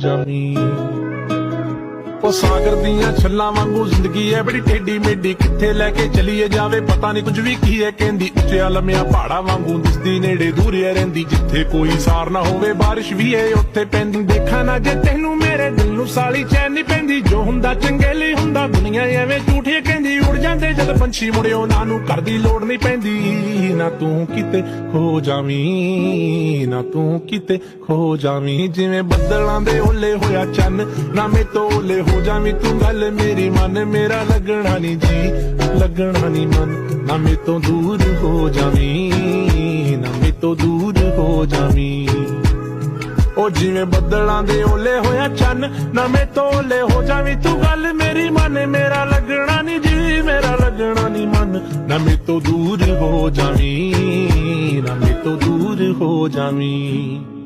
ਜਾਵੀਂ। ਉਹ ਸਾਗਰ ਦੀਆਂ ਛੱਲਾਂ ਵਾਂਗੂ ਜ਼ਿੰਦਗੀ ਐ ਬੜੀ ਟੇਢੀ ਮੇਢੀ, ਕਿੱਥੇ ਲੈ ਕੇ ਚਲੀਏ ਜਾਵੇ ਪਤਾ ਨਹੀਂ ਕੁਝ ਵੀ ਕੀ ਐ ਕਹਿੰਦੀ। ਉੱਚਿਆ ਲੰਮਿਆ ਪਹਾੜਾਂ ਵਾਂਗੂ ਦਿਸਦੀ ਨੇੜੇ ਦੂਰ ਐ ਰਹਿੰਦੀ, ਜਿੱਥੇ ਕੋਈ ਸਾਰ ਨਾ ਹੋਵੇ ਬਾਰਿਸ਼ ਵੀ ਐ ਉੱਥੇ ਪੈਂਦੀ। ਦੇਖਾਂ ਨਾ ਜੇ ਤੈਨੂੰ ਮੇਰੇ ਦਿਲ ਨੂੰ ਸਾਲੀ ਚੈਨ ਨਹੀਂ ਪੈਂਦੀ, ਜੋ ਹੁੰਦਾ ਚੰਗੇ ਲਈ ਹੁੰਦਾ ਦੁਨੀਆ ਐਵੇਂ ਝੂਠੀ ਕਹਿੰਦੀ। ਉੜ ਜਾਂਦੇ ਜਦ ਪੰਛੀ ਮੁੜਿਓ ਨਾ ਨੂੰ ਘਰ ਦੀ ਲੋੜ ਨਹੀਂ ਪੈਂਦੀ। ਨਾ ਤੂੰ ਕਿਤੇ ਖੋ ਜਾਵੀਂ, ਨਾ ਤੂੰ ਕਿਤੇ ਖੋ ਜਾਵੀਂ, ਜਿਵੇਂ ਬੱਦਲਾਂ ਦੇ ਓਲੇ ਹੋਇਆ ਚੰਨ ਨਾ ਮੇ ਤੋਂ ਓਲੇ ਹੋ ਜਾਵੀਂ ਤੂੰ। ਗੱਲ ਮੇਰੀ ਮਨ ਮੇਰਾ ਲੱਗਣਾ ਨੀ ਜੀ, ਲੱਗਣਾ ਨੀ ਮਨ, ਨਾ ਮੇ ਤੋਂ ਦੂਰ ਹੋ ਜਾਵੀਂ, ਨਾ ਮੇ ਤੋਂ ਦੂਰ ਹੋ ਜਾਵੀਂ। ਉਹ ਜਿਵੇਂ ਬੱਦਲਾਂ ਦੇ ਓਲੇ ਹੋਇਆ ਚੰਨ ਨਾ ਮੇ ਤੋਂ ਓਲੇ ਹੋ ਜਾਵੀਂ ਤੂੰ। ਗੱਲ ਮੇਰੀ ਮਨ ਮੇਰਾ ਲੱਗਣਾ ਨੀ ਜੀ, ਮੇਰਾ ਲੱਗਣਾ ਨੀ ਮਨ, ਨਾ ਮੇ ਤੋਂ ਦੂਰ ਹੋ ਜਾਵੀਂ, ਨਾ ਮੇ ਤੋਂ ਦੂਰ ਹੋ ਜਾਵੀਂ।